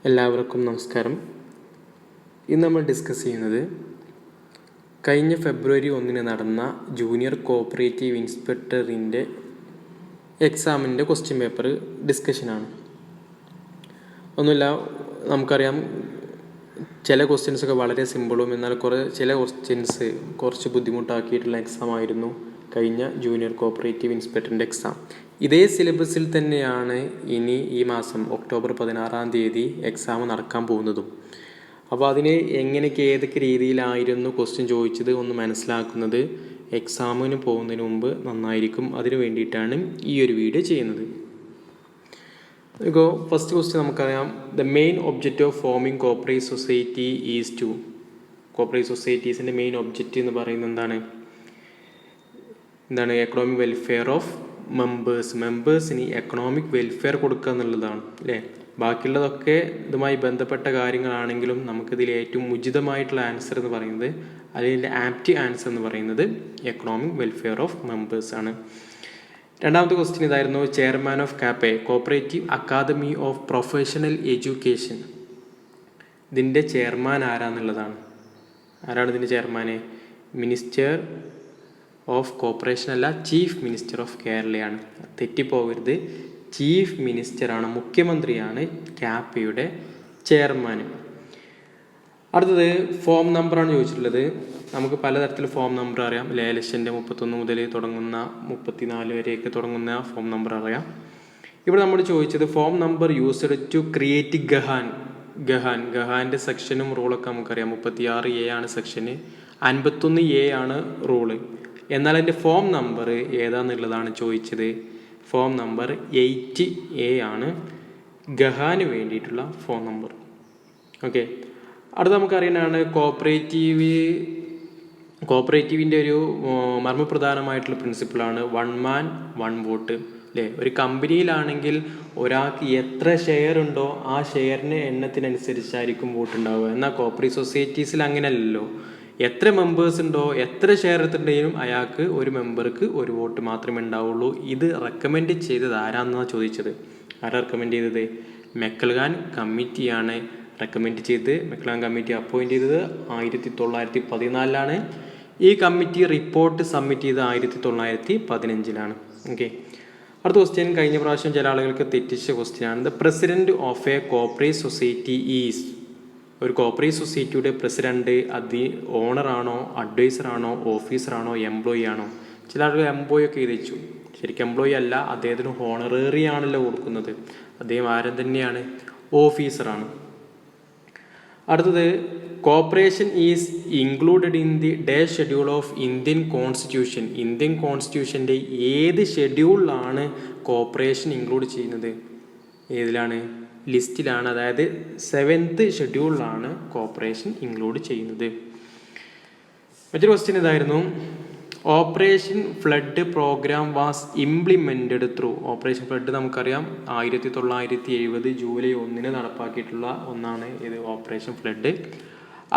എല്ലാവർക്കും നമസ്കാരം. ഇന്ന് നമ്മൾ ഡിസ്കസ് ചെയ്യുന്നത് കഴിഞ്ഞ ഫെബ്രുവരി 1 നടന്ന ജൂനിയർ കോപ്പറേറ്റീവ് ഇൻസ്പെക്ടറിൻ്റെ എക്സാമിൻ്റെ ക്വസ്റ്റ്യൻ പേപ്പർ ഡിസ്കഷനാണ്. ഒന്നുമില്ല, നമുക്കറിയാം ചില ക്വസ്റ്റ്യൻസൊക്കെ വളരെ സിമ്പിളും എന്നാൽ ചില ക്വസ്റ്റ്യൻസ് കുറച്ച് ബുദ്ധിമുട്ടാക്കിയിട്ടുള്ള എക്സാം ആയിരുന്നു കഴിഞ്ഞ ജൂനിയർ കോപ്പറേറ്റീവ് ഇൻസ്പെക്ടറിൻ്റെ എക്സാം. ഇതേ സിലബസിൽ തന്നെയാണ് ഇനി ഈ മാസം ഒക്ടോബർ 16 എക്സാം നടക്കാൻ പോകുന്നതും. അപ്പോൾ അതിന് ഏതൊക്കെ രീതിയിലായിരുന്നു ക്വസ്റ്റ്യൻ ചോദിച്ചത് ഒന്ന് മനസ്സിലാക്കുന്നത് എക്സാമിന് പോകുന്നതിന് മുമ്പ് നന്നായിരിക്കും. അതിന് വേണ്ടിയിട്ടാണ് ഈ ഒരു വീഡിയോ ചെയ്യുന്നത്. ഫസ്റ്റ് ക്വസ്റ്റ്യൻ നമുക്കറിയാം, the main object of forming cooperative society is to. Cooperative സൊസൈറ്റീസിൻ്റെ മെയിൻ ഒബ്ജക്റ്റ് എന്ന് പറയുന്നത് എന്താണ്? എക്കണോമിക് വെൽഫെയർ ഓഫ് മെമ്പേഴ്സിന് എക്കണോമിക് വെൽഫെയർ കൊടുക്കുക എന്നുള്ളതാണ് അല്ലേ. ബാക്കിയുള്ളതൊക്കെ ഇതുമായി ബന്ധപ്പെട്ട കാര്യങ്ങളാണെങ്കിലും നമുക്കിതിൽ ഏറ്റവും ഉചിതമായിട്ടുള്ള ആൻസർ എന്ന് പറയുന്നത്, അതിൻ്റെ ആപ്റ്റ് ആൻസർ എന്ന് പറയുന്നത് എക്കണോമിക് വെൽഫെയർ ഓഫ് മെമ്പേഴ്സ് ആണ്. രണ്ടാമത്തെ ക്വസ്റ്റ്യൻ ഇതായിരുന്നു, chairman of CAPE cooperative academy of professional education. ഇതിൻ്റെ ചെയർമാൻ ആരാന്നുള്ളതാണ്. ആരാണ് ഇതിൻ്റെ ചെയർമാന്? മിനിസ്റ്റർ ഓഫ് കോർപ്പറേഷൻ അല്ല, ചീഫ് മിനിസ്റ്റർ ഓഫ് കേരളയാണ്. തെറ്റിപ്പോകരുത്, ചീഫ് മിനിസ്റ്ററാണ്, മുഖ്യമന്ത്രിയാണ് കാപ്പയുടെ ചെയർമാൻ. അടുത്തത് ഫോം നമ്പറാണ് ചോദിച്ചിട്ടുള്ളത്. നമുക്ക് പലതരത്തിൽ ഫോം നമ്പർ അറിയാം. ലേലക്ഷൻ്റെ 31 മുതൽ തുടങ്ങുന്ന 34 വരെയൊക്കെ തുടങ്ങുന്ന ഫോം നമ്പർ അറിയാം. ഇവിടെ നമ്മൾ ചോദിച്ചത് form number used to create ഗഹാൻ്റെ സെക്ഷനും റൂളൊക്കെ നമുക്കറിയാം. 36A ആണ് സെക്ഷന്, 51A ആണ് റൂള്. എന്നാൽ അതിൻ്റെ ഫോം നമ്പർ ഏതാണെന്നുള്ളതാണ് ചോദിച്ചത്. ഫോം നമ്പർ 8A ആണ് ഗഹാന് വേണ്ടിയിട്ടുള്ള ഫോം നമ്പർ. ഓക്കെ, അടുത്ത നമുക്കറിയാനാണ് കോപ്പറേറ്റീവിൻ്റെ ഒരു മർമ്മപ്രധാനമായിട്ടുള്ള പ്രിൻസിപ്പിളാണ് 1 man 1 vote അല്ലേ. ഒരു കമ്പനിയിലാണെങ്കിൽ ഒരാൾക്ക് എത്ര ഷെയർ ഉണ്ടോ ആ ഷെയറിൻ്റെ എണ്ണത്തിനനുസരിച്ചായിരിക്കും വോട്ട് ഉണ്ടാവുക. എന്നാൽ കോപ്പറേറ്റീവ് സൊസൈറ്റീസിൽ അങ്ങനെയല്ലല്ലോ. എത്ര മെമ്പേഴ്സ് ഉണ്ടോ, എത്ര ഷെയർ എടുത്തിട്ടുണ്ടെങ്കിലും അയാൾക്ക് ഒരു മെമ്പർക്ക് ഒരു വോട്ട് മാത്രമേ ഉണ്ടാവുള്ളൂ. ഇത് റെക്കമെൻഡ് ചെയ്തത് ആരാന്നാണ് ചോദിച്ചത്. ആരാ റെക്കമെൻഡ് ചെയ്തത്? മെക്കൽഗാൻ കമ്മിറ്റിയാണ് റെക്കമെൻഡ് ചെയ്ത്. മെക്കൽഗാൻ കമ്മിറ്റി അപ്പോയിൻറ്റ് ചെയ്തത് 1914 ഈ കമ്മിറ്റി റിപ്പോർട്ട് സബ്മിറ്റ് ചെയ്ത് 1915. ഓക്കെ, അടുത്ത ക്വസ്റ്റ്യൻ കഴിഞ്ഞ പ്രാവശ്യം ചില ആളുകൾക്ക് തെറ്റിച്ച ക്വസ്റ്റ്യൻ ആണ്. The president of A cooperative society is. ഒരു കോപ്പറേറ്റീവ് സൊസൈറ്റിയുടെ പ്രസിഡന്റ് അത് ഓണറാണോ, അഡ്വൈസറാണോ, ഓഫീസറാണോ, എംപ്ലോയി ആണോ? ചില ആളുകൾ എംപ്ലോയി ഒക്കെ എഴുതിച്ചു. ശരിക്കും എംപ്ലോയി അല്ല, അദ്ദേഹത്തിന് ഹോണററി ആണല്ലോ കൊടുക്കുന്നത്. അദ്ദേഹം ആരും തന്നെയാണ്? ഓഫീസറാണ്. അടുത്തത്, cooperation is included in the day schedule of Indian constitution. Indian കോൺസ്റ്റിറ്റ്യൂഷൻ്റെ ഏത് ഷെഡ്യൂളിലാണ് കോപ്പറേഷൻ ഇൻക്ലൂഡ് ചെയ്യുന്നത്? ഏതിലാണ്? ലിസ്റ്റിലാണ്. അതായത് 7th ഷെഡ്യൂളിലാണ് കോപ്പറേഷൻ ഇൻക്ലൂഡ് ചെയ്യുന്നത്. മറ്റൊരു ക്വസ്റ്റ്യൻ ഇതായിരുന്നു, operation flood programme was implemented through. Operation flood നമുക്കറിയാം 1970 ജൂലൈ 1 നടപ്പാക്കിയിട്ടുള്ള ഒന്നാണ് ഇത് ഓപ്പറേഷൻ ഫ്ലഡ്.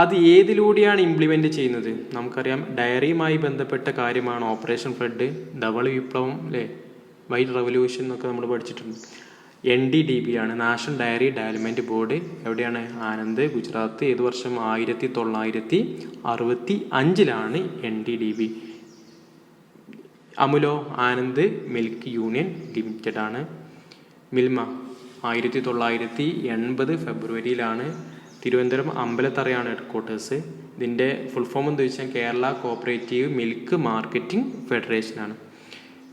അത് ഏതിലൂടെയാണ് ഇംപ്ലിമെൻറ്റ് ചെയ്യുന്നത്? നമുക്കറിയാം ഡയറിയുമായി ബന്ധപ്പെട്ട കാര്യമാണ് ഓപ്പറേഷൻ ഫ്ലഡ്. ധവള വിപ്ലവം അല്ലേ, വൈറ്റ് റവല്യൂഷൻ എന്നൊക്കെ നമ്മൾ പഠിച്ചിട്ടുണ്ട്. NDDB ആണ്, നാഷണൽ ഡയറി ഡെവലപ്മെൻറ്റ് ബോർഡ്. എവിടെയാണ്? ആനന്ദ്, ഗുജറാത്ത്. ഏത് വർഷം? 1965 NDDB. അമുലോ, ആനന്ദ് മിൽക്ക് യൂണിയൻ ലിമിറ്റഡ് ആണ്. മിൽമ 1980 ഫെബ്രുവരിയിലാണ്. തിരുവനന്തപുരം അമ്പലത്തറയാണ് ഹെഡ് ക്വാർട്ടേഴ്സ്. ഇതിൻ്റെ ഫുൾ ഫോം എന്ന് ചോദിച്ചാൽ കേരള കോപ്പറേറ്റീവ് മിൽക്ക് മാർക്കറ്റിംഗ് ഫെഡറേഷനാണ്.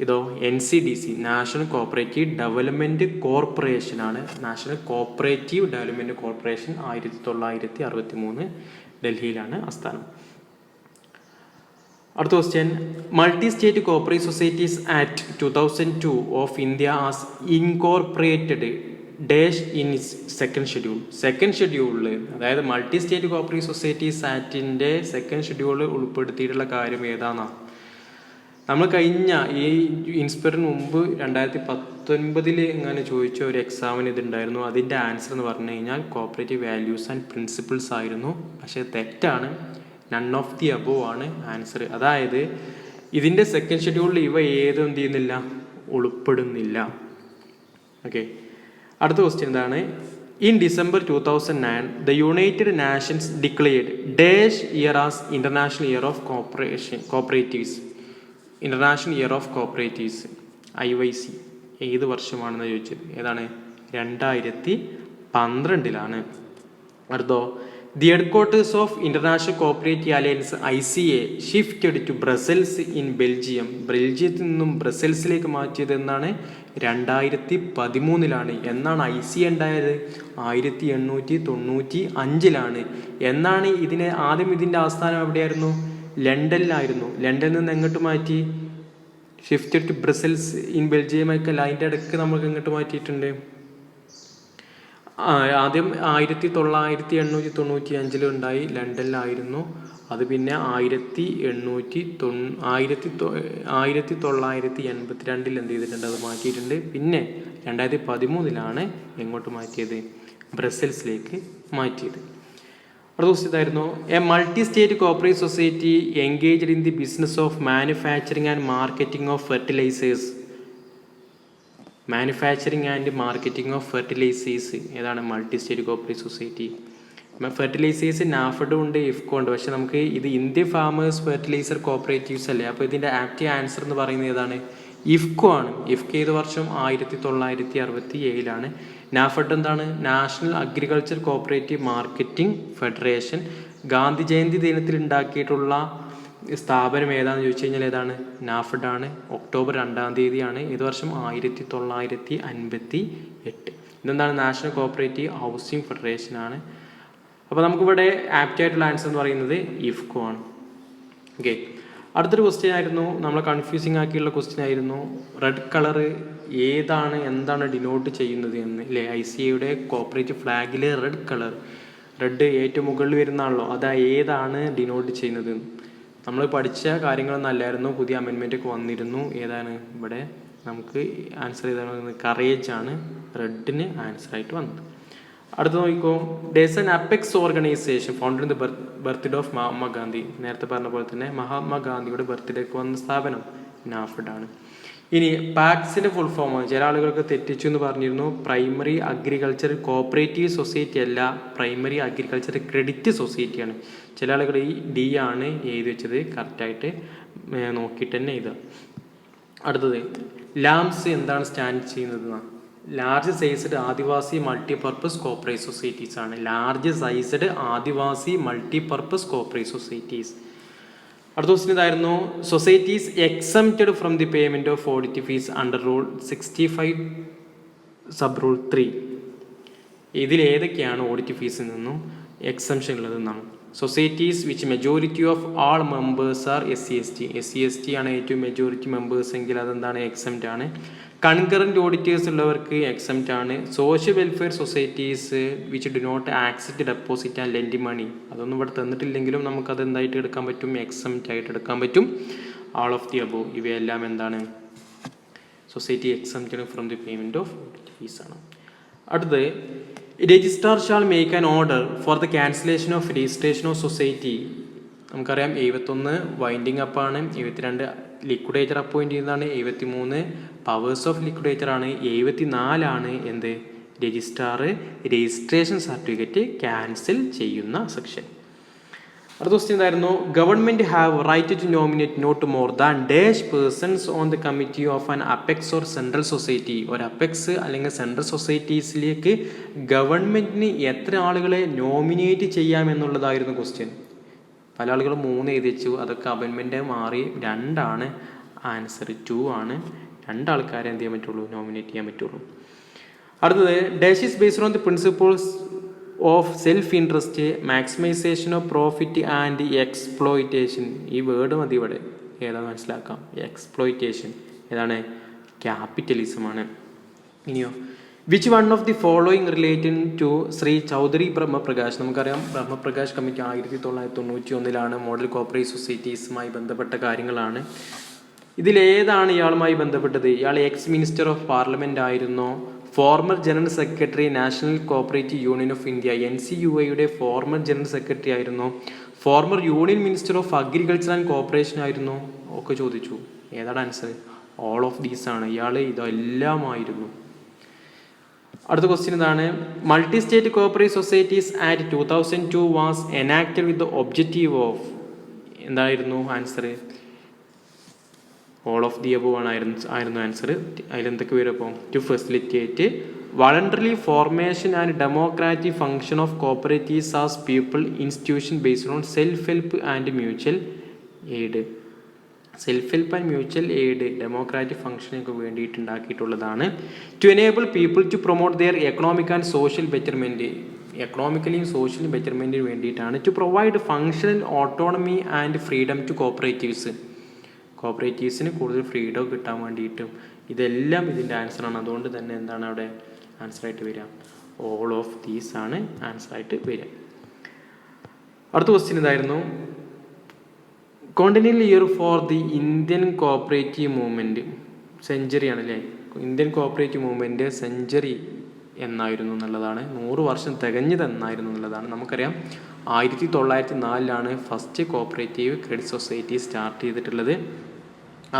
ഇതോ NCDC, നാഷണൽ കോപ്പറേറ്റീവ് ഡെവലപ്മെൻറ്റ് കോർപ്പറേഷനാണ്. നാഷണൽ കോപ്പറേറ്റീവ് ഡെവലപ്മെൻറ്റ് കോർപ്പറേഷൻ 1963 ഡൽഹിയിലാണ് ആസ്ഥാനം. അടുത്ത question, multi state cooperative societies act 2002 of India as incorporated dash in second schedule. Second ഷെഡ്യൂളിൽ, അതായത് മൾട്ടി സ്റ്റേറ്റ് കോപ്പറേറ്റീവ് സൊസൈറ്റീസ് ആക്ടിൻ്റെ സെക്കൻഡ് ഷെഡ്യൂളിൽ ഉൾപ്പെടുത്തിയിട്ടുള്ള കാര്യം ഏതാണെന്നാണ് നമ്മൾ കഴിഞ്ഞ ഈ ഇൻസ്പെക്ടറിന് മുമ്പ് 2019 എങ്ങനെ ചോദിച്ച ഒരു എക്സാമിന് ഇതുണ്ടായിരുന്നു. അതിൻ്റെ ആൻസർ എന്ന് പറഞ്ഞു കഴിഞ്ഞാൽ കോപ്പറേറ്റീവ് വാല്യൂസ് ആൻഡ് പ്രിൻസിപ്പിൾസ് ആയിരുന്നു. പക്ഷേ തെറ്റാണ്, നൺ ഓഫ് ദി അബോവ് ആണ് ആൻസർ. അതായത് ഇതിൻ്റെ സെക്കൻഡ് ഷെഡ്യൂളിൽ ഇവ ഏതും എന്ത് ചെയ്യുന്നില്ല, ഉൾപ്പെടുന്നില്ല. ഓക്കെ, അടുത്ത ക്വസ്റ്റ്യൻ എന്താണ്? In December 2009, the United Nations declared Dash Year as International Year of Cooperatives. International Year of Cooperatives, IYC. ഏത് വർഷമാണെന്ന് ചോദിച്ചത്? ഏതാണ്? 2012. അടുത്തോ, the headquarters of international cooperative alliance ICA shifted to Brussels in Belgium. ബെൽജിയത്തിൽ നിന്നും ബ്രസൽസിലേക്ക് മാറ്റിയത് എന്നാണ്? 2013. എന്നാണ് ICA ഉണ്ടായത്? 1895. എന്നാണ് ആദ്യം ഇതിൻ്റെ ആസ്ഥാനം എവിടെയായിരുന്നു? ലണ്ടനിലായിരുന്നു. ലണ്ടനിൽ നിന്ന് എങ്ങോട്ട് മാറ്റി? Shifted to Brussels in Belgium ഒക്കെ അതിൻ്റെ ഇടയ്ക്ക് നമുക്ക് എങ്ങോട്ട് മാറ്റിയിട്ടുണ്ട്? ആദ്യം 1995 ഉണ്ടായി, ലണ്ടനിലായിരുന്നു. അത് പിന്നെ 1982 എന്ത് ചെയ്തിട്ടുണ്ട്? അത് മാറ്റിയിട്ടുണ്ട്. പിന്നെ 2013 എങ്ങോട്ട് മാറ്റിയത്? ബ്രസൽസിലേക്ക് മാറ്റിയത്. അടുത്ത ക്വസ്റ്റ്യൻ ഇതായിരുന്നു. A multi state cooperative society engaged in the business of manufacturing and marketing of fertilisers. Manufacturing and marketing of fertilisers ഏതാണ്? Multi state cooperative society. Fertilisers നാഫെഡും ഉണ്ട്, ഇഫ്കോ ഉണ്ട്. പക്ഷെ നമുക്ക് ഇത് ഇന്ത്യൻ ഫാമേഴ്സ് ഫെർട്ടിലൈസർ കോപ്പറേറ്റീവ്സ് അല്ലേ. അപ്പോൾ ഇതിൻ്റെ ആപ്റ്റ് ആൻസർ എന്ന് പറയുന്നത് ഏതാണ്? ഇഫ്കോ ആണ്. ഇഫ്കോ ഏത് വർഷം? 1967. നാഫെഡ് എന്താണ്? National agriculture cooperative marketing federation. Gandhi Jayanti ദിനത്തിൽ ഉണ്ടാക്കിയിട്ടുള്ള സ്ഥാപനം ഏതാണെന്ന് ചോദിച്ചു കഴിഞ്ഞാൽ ഏതാണ്? നാഫെഡ് ആണ്. ഒക്ടോബർ 2 ഏത് വർഷം? 1958. ഇതെന്താണ്? നാഷണൽ കോപ്പറേറ്റീവ് ഹൗസിംഗ് ഫെഡറേഷൻ ആണ്. അപ്പോൾ നമുക്കിവിടെ ആപ്റ്റ് ആയിട്ടുള്ള ആൻസർ എന്ന് പറയുന്നത് ഇഫ്കോ ആണ്. ഓക്കെ, അടുത്തൊരു ക്വസ്റ്റ്യൻ ആയിരുന്നു, നമ്മളെ കൺഫ്യൂസിങ് ആക്കിയുള്ള ക്വസ്റ്റ്യൻ ആയിരുന്നു. റെഡ് കളർ എന്താണ് ഡിനോട്ട് ചെയ്യുന്നത് എന്ന് അല്ലേ? ICAയുടെ കോപ്പറേറ്റീവ് ഫ്ലാഗിൽ റെഡ് ഏറ്റവും മുകളിൽ വരുന്നതാണല്ലോ. അത് ഏതാണ് ഡിനോട്ട് ചെയ്യുന്നത്? നമ്മൾ പഠിച്ച കാര്യങ്ങളൊന്നും അല്ലായിരുന്നു, പുതിയ അമെൻമെൻ്റ് ഒക്കെ വന്നിരുന്നു. ഏതാണ് ഇവിടെ നമുക്ക് ആൻസർ ചെയ്താണ്? കറേജ് ആണ് റെഡിന് ആൻസറായിട്ട് വന്നത്. അടുത്ത് നോക്കിക്കോ, days an apex organisation founded in the birthday of Mahatma Gandhi. നേരത്തെ പറഞ്ഞ പോലെ തന്നെ മഹാത്മാഗാന്ധിയുടെ ബർത്ത്ഡേക്ക് വന്ന സ്ഥാപനം നാഫെഡ് ആണ്. ഇനി പാക്സിൻ്റെ ഫുൾ ഫോം, ചില ആളുകൾക്ക് തെറ്റിച്ചു എന്ന് പറഞ്ഞിരുന്നു. പ്രൈമറി അഗ്രികൾച്ചർ കോപ്പറേറ്റീവ് സൊസൈറ്റി അല്ല, പ്രൈമറി അഗ്രികൾച്ചർ ക്രെഡിറ്റ് സൊസൈറ്റിയാണ്. ചില ആളുകൾ ഈ D ആണ് എഴുതി വെച്ചത്, കറക്റ്റായിട്ട് നോക്കിയിട്ട് തന്നെ എഴുതുക. അടുത്തത്, ലാംസ് എന്താണ് സ്റ്റാൻഡ് ചെയ്യുന്നത്? Large sized Adivasi multipurpose cooperative societies ആണ്. Large sized Adivasi multipurpose cooperative societies. അടുത്ത ക്വസ്റ്റ്യൻ ഇതായിരുന്നു. Societies exempted from the payment of audit fees under rule 65 sub rule 3. ഇതിൽ ഏതൊക്കെയാണ് ഓഡിറ്റ് ഫീസിൽ നിന്നും എക്സംഷൻ ഉള്ളതെന്നാണ്? Societies which majority of all members are SC/ST ആണ് ഏറ്റവും മെജോറിറ്റി മെമ്പേഴ്സ് എങ്കിൽ അതെന്താണ്? എക്സംപ്റ്റ് ആണ്. കൺകറൻറ്റ് ഓഡിറ്റേഴ്സ് ഉള്ളവർക്ക് എക്സംപ്റ്റ് ആണ്. Social welfare societies which do not accept deposit and lent മണി, അതൊന്നും ഇവിടെ തന്നിട്ടില്ലെങ്കിലും നമുക്കത് എന്തായിട്ട് എടുക്കാൻ പറ്റും? എക്സംപ്റ്റ് ആയിട്ട് എടുക്കാൻ പറ്റും. ആൾ ഓഫ് ദി അബോവ് ഇവയെല്ലാം എന്താണ്? Society exempted from the payment of fees ആണ്. അടുത്ത്, registrar shall make an order for the cancellation of registration of society. നമുക്കറിയാം 71 വൈൻഡിങ് അപ്പാണ്, 72 ലിക്വിഡേറ്റർ അപ്പോയിൻറ്റ് ചെയ്യുന്നതാണ്, 73 പവേഴ്സ് ഓഫ് ലിക്വിഡേറ്റർ ആണ്, 74 എന്ത്? രജിസ്ട്രാർ രജിസ്ട്രേഷൻ സർട്ടിഫിക്കറ്റ് ക്യാൻസൽ ചെയ്യുന്ന സെക്ഷൻ. അടുത്ത ക്വസ്റ്റ്യൻ എന്തായിരുന്നു? Government have right to nominate not more than dash persons on the committee of an apex or central society. ഒരു apex അല്ലെങ്കിൽ central സൊസൈറ്റീസിലേക്ക് ഗവൺമെൻറ്റിന് എത്ര ആളുകളെ നോമിനേറ്റ് ചെയ്യാമെന്നുള്ളതായിരുന്നു ക്വസ്റ്റ്യൻ. പല ആളുകളും 3 എഴുതി വെച്ചു, അതൊക്കെ അമെൻമെൻറ്റ് മാറി 2 ആണ്. ആൻസർ 2 ആണ്. 2 ആൾക്കാരെ എന്ത് ചെയ്യാൻ പറ്റുള്ളൂ? നോമിനേറ്റ് ചെയ്യാൻ പറ്റുള്ളൂ. അടുത്തത്, dash is based on the principles of self interest, maximisation of profit and exploitation. ഈ വേർഡ് മതി ഇവിടെ, ഏതാണെന്ന് മനസ്സിലാക്കാം. എക്സ്പ്ലോയിറ്റേഷൻ ഏതാണ്? ക്യാപിറ്റലിസമാണ്. ഇനിയോ, which one of the following related to Shri Chaudhary Brahmaprakash. നമുക്കറിയാം ബ്രഹ്മപ്രകാശ് കമ്മിറ്റി 1991 മോഡൽ കോപ്പറേറ്റീവ് സൊസൈറ്റീസുമായി ബന്ധപ്പെട്ട കാര്യങ്ങളാണ്. ഇതിലേതാണ് ഇയാളുമായി ബന്ധപ്പെട്ടത്? ഇയാൾ എക്സ് മിനിസ്റ്റർ ഓഫ് പാർലമെൻറ്റ് ആയിരുന്നോ? Former general secretary national cooperative union of India NCUIയുടെ ഫോർമർ ജനറൽ സെക്രട്ടറി ആയിരുന്നോ? Former union minister of agriculture and cooperation ആയിരുന്നോ? ഒക്കെ ചോദിച്ചു. ഏതാണ് ആൻസർ? ഓൾ ഓഫ് ദീസ് ആണ്. ഇയാൾ ഇതെല്ലാമായിരുന്നു. അടുത്ത ക്വസ്റ്റ്യൻ ഇതാണ്. Multi state cooperative societies act 2002 was enacted with the objective of, എന്തായിരുന്നു answer? All of the above ആയിരുന്നു ആൻസർ. അതിലെന്തൊക്കെ വരും അപ്പോൾ? To facilitate voluntary formation and democratic function of cooperatives as people institution based on self help and mutual aid. Self help and mutual aid democratic ഫംഗ്ഷനൊക്കെ വേണ്ടിയിട്ട് ഉണ്ടാക്കിയിട്ടുള്ളതാണ്. To enable people to promote their economic and social betterment, എക്കണോമിക്കലിയും social ബെറ്റർമെൻറ്റിന് വേണ്ടിയിട്ടാണ്. To provide functional autonomy and freedom to cooperatives, കോപ്പറേറ്റീവ്സിന് കൂടുതൽ freedom കിട്ടാൻ വേണ്ടിയിട്ടും. ഇതെല്ലാം ഇതിൻ്റെ ആൻസറാണ്. അതുകൊണ്ട് തന്നെ എന്താണ് അവിടെ ആൻസറായിട്ട് വരിക? ഓൾ ഓഫ് ദീസ് ആണ് ആൻസറായിട്ട് വരിക. അടുത്ത ക്വസ്റ്റ്യൻ ഇതായിരുന്നു. Continental year for the Indian cooperative movement, century ആണല്ലേ. ഇന്ത്യൻ കോപ്പറേറ്റീവ് മൂവ്മെൻറ്റ് സെഞ്ചുറി എന്നായിരുന്നു എന്നുള്ളതാണ്. 100 വർഷം തികഞ്ഞത് എന്നായിരുന്നു എന്നുള്ളതാണ്. നമുക്കറിയാം 1904 first cooperative credit society start ചെയ്തിട്ടുള്ളത്.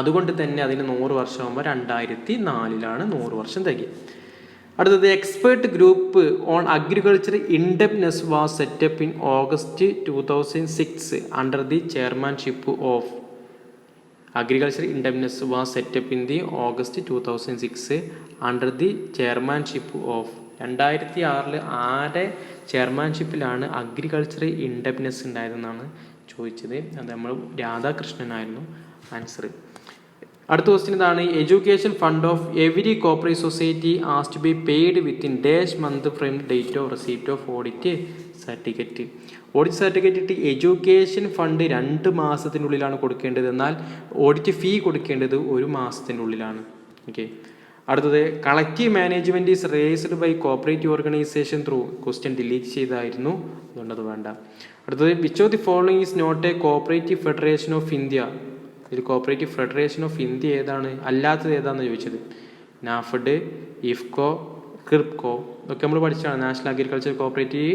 അതുകൊണ്ട് തന്നെ അതിന് 100 വർഷമാകുമ്പോൾ 2004 100 വർഷം തികയും. അടുത്തത് expert group on agriculture indebtedness was set up in August 2006 under the chairmanship of. Agriculture indebtedness was set up in the August 2006 under the chairmanship of. 2006 ആരുടെ ചെയർമാൻഷിപ്പിലാണ് അഗ്രികൾച്ചർ ഇൻഡെപ്റ്റ്നെസ് ഉണ്ടായതെന്നാണ് ചോദിച്ചത്. അത് നമ്മൾ രാധാകൃഷ്ണനായിരുന്നു ആൻസർ. അടുത്ത ക്വസ്റ്റ്യൻ ഇതാണ്. Education fund of every cooperative society as to be paid within dash month from date of receipt of audit certificate. Audit certificate education fund 2 മാസത്തിനുള്ളിലാണ് കൊടുക്കേണ്ടത്. എന്നാൽ ഓഡിറ്റ് ഫീ കൊടുക്കേണ്ടത് 1 മാസത്തിനുള്ളിലാണ്. ഓക്കെ. അടുത്തത് collective management is raised by cooperative organisation through. Question delete ചെയ്തായിരുന്നു, അതുകൊണ്ടത് വേണ്ട. അടുത്തത് which of the following is not a cooperative federation of India. ഇതിൽ കോപ്പറേറ്റീവ് ഫെഡറേഷൻ ഓഫ് ഇന്ത്യ ഏതാണ്? അല്ലാത്തത് ഏതാണെന്ന് ചോദിച്ചത്. നാഫഡ്, ഇഫ്കോ, ക്രിപ്കോ ഇതൊക്കെ നമ്മൾ പഠിച്ചതാണ്. നാഷണൽ അഗ്രികൾച്ചർ കോപ്പറേറ്റീവ്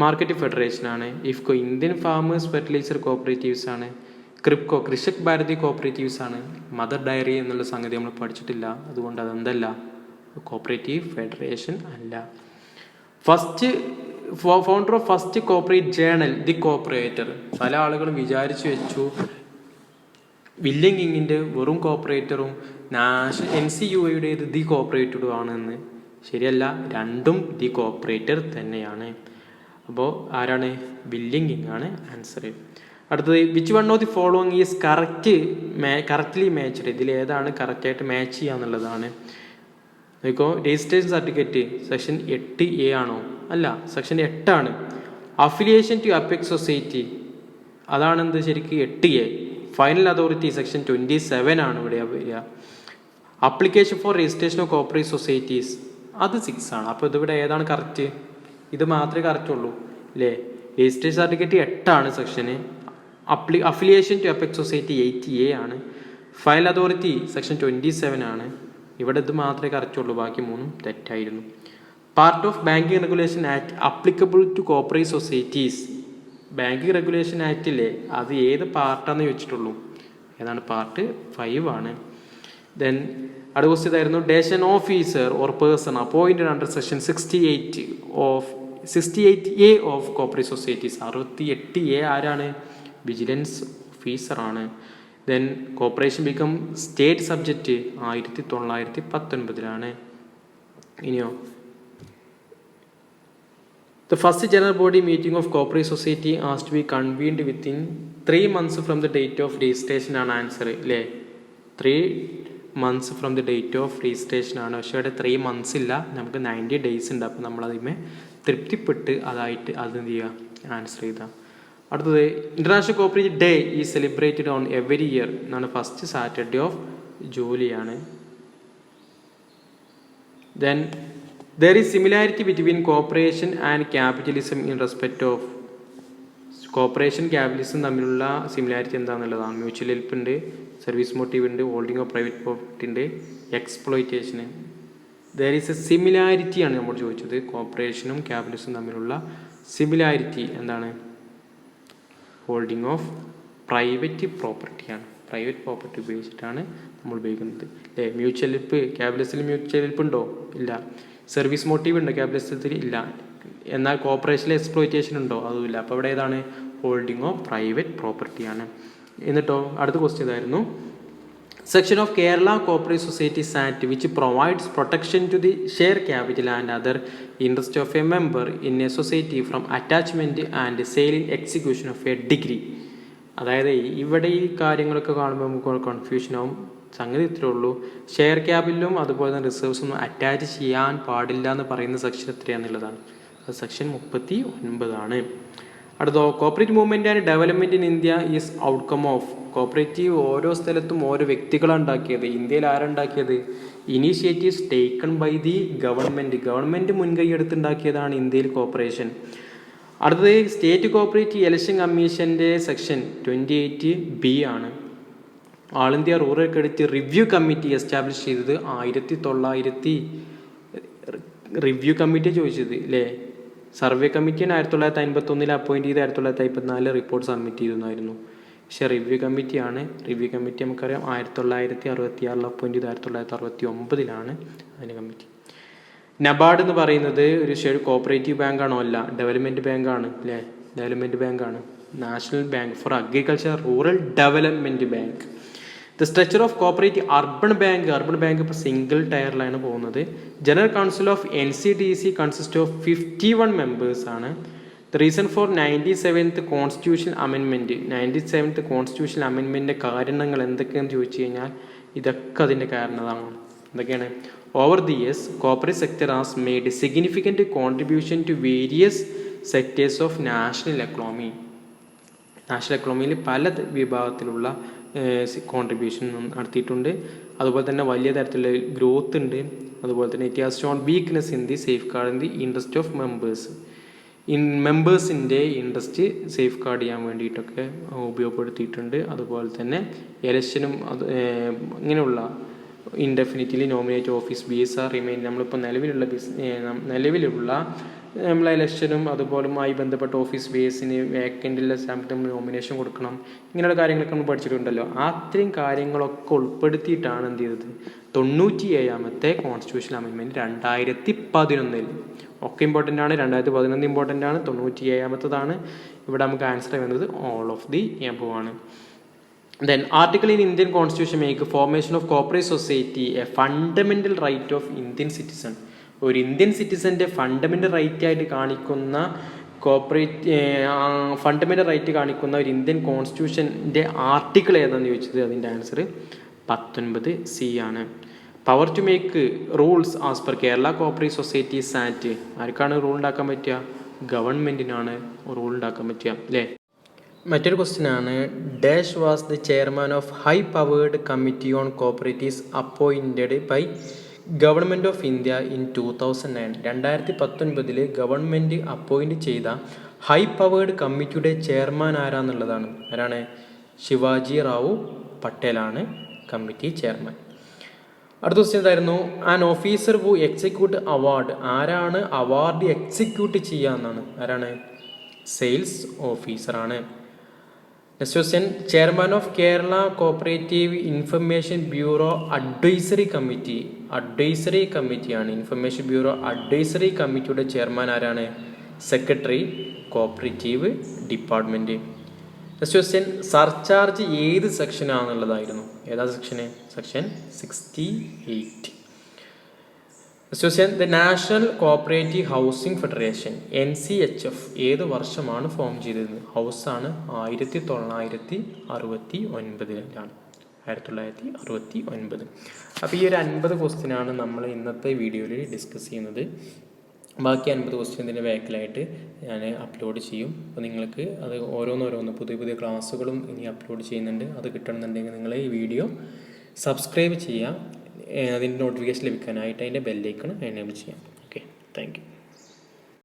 മാർക്കറ്റ് ഫെഡറേഷനാണ്. IFFCO Indian farmers fertiliser cooperatives ആണ്. ക്രിപ്കോ കൃഷക് ഭാരതി കോപ്പറേറ്റീവ്സ് ആണ്. മദർ ഡയറി എന്നുള്ള സംഗതി നമ്മൾ പഠിച്ചിട്ടില്ല, അതുകൊണ്ട് അതെന്തല്ല, കോപ്പറേറ്റീവ് ഫെഡറേഷൻ അല്ല. First founder of first cooperate journal the cooperator. പല ആളുകളും വിചാരിച്ചു വെച്ചു വില്യം കിങ്ങിൻ്റെ വെറും കോപ്പറേറ്ററും NCUAയുടേത് ദി കോപ്പറേറ്ററും ആണെന്ന്. ശരിയല്ല, രണ്ടും ദി കോപ്പറേറ്റർ തന്നെയാണ്. അപ്പോൾ ആരാണ്? വില്യം കിങ് ആണ് ആൻസർ. അടുത്തത് which one of the following is correctly matched. ഇതിൽ ഏതാണ് കറക്റ്റായിട്ട് മാച്ച് ചെയ്യുക എന്നുള്ളതാണ്. നോക്കോ, രജിസ്ട്രേഷൻ സർട്ടിഫിക്കറ്റ് സെക്ഷൻ 8A ആണോ? അല്ല, സെക്ഷൻ 8 ആണ്. അഫിലിയേഷൻ ടു അപെക്സ് സൊസൈറ്റി അതാണെന്ത് ശരിക്കും 8A. ഫൈനൽ അതോറിറ്റി സെക്ഷൻ 27 ആണ് ഇവിടെ വരിക. Application four registration of cooperative societies അത് 6 ആണ്. അപ്പോൾ ഇതിവിടെ ഏതാണ് കറക്റ്റ്? ഇത് മാത്രമേ കറക്റ്റ് ഉള്ളൂ അല്ലേ. രജിസ്ട്രേഷൻ സർട്ടിഫിക്കറ്റ് 8 ആണ് സെക്ഷന്. Affiliation to apex society 8A ആണ്. ഫൈനൽ അതോറിറ്റി സെക്ഷൻ 27 ആണ്. ഇവിടെ ഇത് മാത്രമേ കറക്റ്റ് ഉള്ളൂ, ബാക്കി 3 തെറ്റായിരുന്നു. Part of banking regulation act applicable to cooperative societies. Banking regulation ആക്ടില്ലേ, അത് ഏത് പാർട്ടാന്ന് ചോദിച്ചിട്ടുള്ളൂ. ഏതാണ്? പാർട്ട് 5 ആണ്. ദെൻ അടുത്ത ക്വസ്റ്റ്യൻ ഇതായിരുന്നു. ഡേഷൻ officer or person appointed under section 68A of cooperative societies. 68A ആരാണ്? വിജിലൻസ് ഓഫീസർ ആണ്. Then cooperation become state subject 1919. ഇനിയോ The first general body meeting of cooperative society has to be convened within 3 months from the date of registration ആണ് answer അല്ലേ. 3 months from the date of registration ആണ്. പക്ഷേ അവിടെ 3 months ഇല്ല, നമുക്ക് 90 days ഉണ്ട്. അപ്പോൾ നമ്മളതിന്മേ തൃപ്തിപ്പെട്ട് അതായിട്ട് അത് എന്ത് ചെയ്യുക, ആൻസർ ചെയ്താൽ. അടുത്തത് ഇൻ്റർനാഷണൽ കോപ്പറേറ്റീവ് ഡേ ഈ സെലിബ്രേറ്റഡ് ഓൺ എവറി ഇയർ എന്നാണ്. ഫസ്റ്റ് സാറ്റർഡേ ഓഫ് ജൂലൈയാണ്. Then there is similarity between cooperation and capitalism in respect of. Corporation capitalism തമ്മിലുള്ള സിമിലാരിറ്റി എന്താണെന്നുള്ളതാണ്. മ്യൂച്വൽ ഹെൽപ്പ് ഉണ്ട്, സർവീസ് മോട്ടീവ് ഉണ്ട്, ഹോൾഡിംഗ് ഓഫ് പ്രൈവറ്റ് പ്രോപ്പർട്ടി ഉണ്ട്, എക്സ്പ്ലോയിറ്റേഷന്. There is A similarity ആണ് നമ്മൾ ചോദിച്ചത്. കോപ്പറേഷനും capitalism തമ്മിലുള്ള സിമിലാരിറ്റി എന്താണ്? ഹോൾഡിംഗ് ഓഫ് പ്രൈവറ്റ് പ്രോപ്പർട്ടിയാണ്. പ്രൈവറ്റ് പ്രോപ്പർട്ടി ഉപയോഗിച്ചിട്ടാണ് നമ്മൾ ഉപയോഗിക്കുന്നത് അല്ലേ. മ്യൂച്വൽ ഹെൽപ്പ്, ക്യാപിറ്റലിസത്തിൽ മ്യൂച്വൽ ഹെൽപ്പ് ഉണ്ടോ? ഇല്ല. സർവീസ് മോട്ടീവ് ഉണ്ട് ക്യാപിറ്റലിസത്തിൽ ഇല്ല. എന്നാൽ കോർപ്പറേഷനിൽ എക്സ്പ്ലോയിറ്റേഷൻ ഉണ്ടോ? അതുമില്ല. അപ്പോൾ ഇവിടെ ഏതാണ്? ഹോൾഡിംഗ് ഓഫ് പ്രൈവറ്റ് പ്രോപ്പർട്ടിയാണ്. എന്നിട്ടോ അടുത്ത ക്വസ്റ്റ്യൻ ഇതായിരുന്നു, section of Kerala cooperative societies act which provides protection to the share capital and other interest of a member in a society from attachment and sale execution of a degree. അതായത് ഇവിടെ ഈ കാര്യങ്ങളൊക്കെ കാണുമ്പോൾ നമുക്ക് കൺഫ്യൂഷൻ ആവും. സംഗതി ഇത്രേ ഉള്ളൂ, ഷെയർ ക്യാപിറ്റലും അതുപോലെ തന്നെ റിസർവ്സും അറ്റാച്ച് ചെയ്യാൻ പാടില്ല എന്ന് പറയുന്ന സെക്ഷൻ എത്രയാണെന്നുള്ളതാണ്. അത് സെക്ഷൻ 39. അടുത്തോ, cooperative movement and development in India is outcome of. Cooperative ഓരോ സ്ഥലത്തും ഓരോ വ്യക്തികളാണ് ഉണ്ടാക്കിയത്. ഇന്ത്യയിൽ ആരുണ്ടാക്കിയത്? Initiatives taken by the government മുൻകൈ എടുത്തുണ്ടാക്കിയതാണ് ഇന്ത്യയിൽ കോപ്പറേഷൻ. അടുത്തത് സ്റ്റേറ്റ് കോപ്പറേറ്റീവ് ഇലക്ഷൻ കമ്മീഷൻ്റെ സെക്ഷൻ 28B ആണ്. All India rural credit review committee establish ചെയ്തത് 1900 റിവ്യൂ കമ്മിറ്റി ചോദിച്ചത് അല്ലേ. സർവേ കമ്മിറ്റിയാണ് 1951 അപ്പോയിൻറ്റ് ചെയ്ത് 1954 റിപ്പോർട്ട് സബ്മിറ്റ് ചെയ്തിരുന്നായിരുന്നു. പക്ഷേ റിവ്യൂ കമ്മിറ്റിയാണ്. റിവ്യൂ കമ്മിറ്റി നമുക്കറിയാം 1966 അപ്പോയിൻറ്റ് ചെയ്ത് 1969 അതിന് കമ്മിറ്റി. നബാർഡ് എന്ന് പറയുന്നത് ഒരു കോപ്പറേറ്റീവ് ബാങ്കാണോ? അല്ല, ഡെവലപ്മെൻറ്റ് ബാങ്കാണ് അല്ലേ. ഡെവലപ്മെൻറ്റ് ബാങ്കാണ്. National bank for agriculture rural development bank. The structure of cooperative urban bank ഇപ്പോൾ സിംഗിൾ ടയറിലാണ് പോകുന്നത്. General council of NCDC consist of 51 members ആണ്. The reason for 97th constitution amendment. 97th constitution അമെൻമെൻറ്റിൻ്റെ കാരണങ്ങൾ എന്തൊക്കെയാണെന്ന് ചോദിച്ചു കഴിഞ്ഞാൽ ഇതൊക്കെ അതിൻ്റെ കാരണമാണ്. എന്തൊക്കെയാണ്? Over the years corporate sector has made significant contribution to various sectors of national economy. National എക്കണോമിയിൽ പല വിഭാഗത്തിലുള്ള കോൺട്രിബ്യൂഷൻ നടത്തിയിട്ടുണ്ട്. അതുപോലെ തന്നെ വലിയ തരത്തിലുള്ള ഗ്രോത്ത് ഉണ്ട്. അതുപോലെ തന്നെ it has shown weakness in the safeguard in the interest of മെമ്പേഴ്സിൻ്റെ ഇൻട്രസ്റ്റ് സേഫ് ഗാർഡ് ചെയ്യാൻ വേണ്ടിയിട്ടൊക്കെ ഉപയോഗപ്പെടുത്തിയിട്ടുണ്ട്. അതുപോലെ തന്നെ ഇലക്ഷനും ഇങ്ങനെയുള്ള indefinitely nominate office BSR remain. നമ്മളിപ്പോൾ നിലവിലുള്ള നമ്മളെ ഇലക്ഷനും അതുപോലുമായി ബന്ധപ്പെട്ട ഓഫീസ് ബേസിന് വേക്കൻറ്റുള്ള സ്ഥാനത്ത് നമ്മൾ നോമിനേഷൻ കൊടുക്കണം. ഇങ്ങനെയുള്ള കാര്യങ്ങളൊക്കെ നമ്മൾ പഠിച്ചിട്ടുണ്ടല്ലോ. അത്രയും കാര്യങ്ങളൊക്കെ ഉൾപ്പെടുത്തിയിട്ടാണ് എന്ത് ചെയ്തത് 97ാമത്തെ കോൺസ്റ്റിറ്റ്യൂഷൻ അമെൻമെൻറ്റ് 2011 ഒക്കെ ഇമ്പോർട്ടൻ്റ് ആണ്. 2011 ഇമ്പോർട്ടൻ്റ് ആണ്. 97ാമത്തതാണ്. ഇവിടെ നമുക്ക് ആൻസർ വരുന്നത് ഓൾ ഓഫ് ദി എബവ് ആണ്. Then article in Indian constitution make formation of corporate society a fundamental right of Indian citizen. ഒരു ഇന്ത്യൻ സിറ്റിസൻ്റെ ഫണ്ടമെൻ്റൽ റൈറ്റ് ആയിട്ട് കാണിക്കുന്ന ഫണ്ടമെൻ്റൽ റൈറ്റ് കാണിക്കുന്ന ഒരു ഇന്ത്യൻ കോൺസ്റ്റിറ്റ്യൂഷൻ്റെ ആർട്ടിക്കിൾ ഏതാണെന്ന് ചോദിച്ചത് അതിൻ്റെ ആൻസർ 19C ആണ്. Power to make rules as per Kerala cooperative societies act. ആർക്കാണ് റൂൾ ഉണ്ടാക്കാൻ പറ്റുക? ഗവൺമെൻറ്റിനാണ് റൂൾ ഉണ്ടാക്കാൻ പറ്റുക അല്ലേ. മറ്റൊരു ക്വസ്റ്റ്യൻ ആണ്, dash was the chairman of high powered committee on cooperatives appointed by government of India in 2009. 2019 government appoint ചെയ്ത ഹൈ പവേർഡ് കമ്മിറ്റിയുടെ ചെയർമാൻ ആരാന്നുള്ളതാണ്. ആരാണ്? ശിവാജി റാവു പട്ടേലാണ് കമ്മിറ്റി ചെയർമാൻ. അടുത്ത ക്വസ്റ്റ്യൻ ഇതായിരുന്നു, an officer who execute award. ആരാണ് അവാർഡ് എക്സിക്യൂട്ട് ചെയ്യുക എന്നാണ്. ആരാണ്? സെയിൽസ് ഓഫീസറാണ്. Next question, chairman of Kerala cooperative information bureau advisory committee. Advisory കമ്മിറ്റിയാണ്. ഇൻഫർമേഷൻ ബ്യൂറോ അഡ്വൈസറി കമ്മിറ്റിയുടെ ചെയർമാൻ ആരാണ്? Secretary cooperative department. Next question, surcharge ഏത് സെക്ഷനാണെന്നുള്ളതായിരുന്നു. ഏതാ സെക്ഷന്? Section 68. Next question, the national cooperative housing federation NCHF ഏത് വർഷമാണ് ഫോം ചെയ്തത്? ഹൗസാണ് 1969. 1969. അപ്പോൾ ഈ ഒരു 50 ക്വസ്റ്റ്യനാണ് നമ്മൾ ഇന്നത്തെ വീഡിയോയിൽ ഡിസ്കസ് ചെയ്യുന്നത്. ബാക്കി 50 ക്വസ്റ്റ്യൻ ഇതിൻ്റെ ബാക്കിലായിട്ട് ഞാൻ അപ്ലോഡ് ചെയ്യും. അപ്പോൾ നിങ്ങൾക്ക് അത് ഓരോന്നോരോന്ന് പുതിയ ക്ലാസ്സുകളും ഇനി അപ്ലോഡ് ചെയ്യുന്നുണ്ട്. അത് കിട്ടണമെന്നുണ്ടെങ്കിൽ നിങ്ങൾ ഈ വീഡിയോ സബ്സ്ക്രൈബ് ചെയ്യുക. അതിൻ്റെ നോട്ടിഫിക്കേഷൻ ലഭിക്കാനായിട്ട് അതിൻ്റെ ബെല്ലൈക്കൺ എനേബിൾ ചെയ്യാം. Okay, thank you.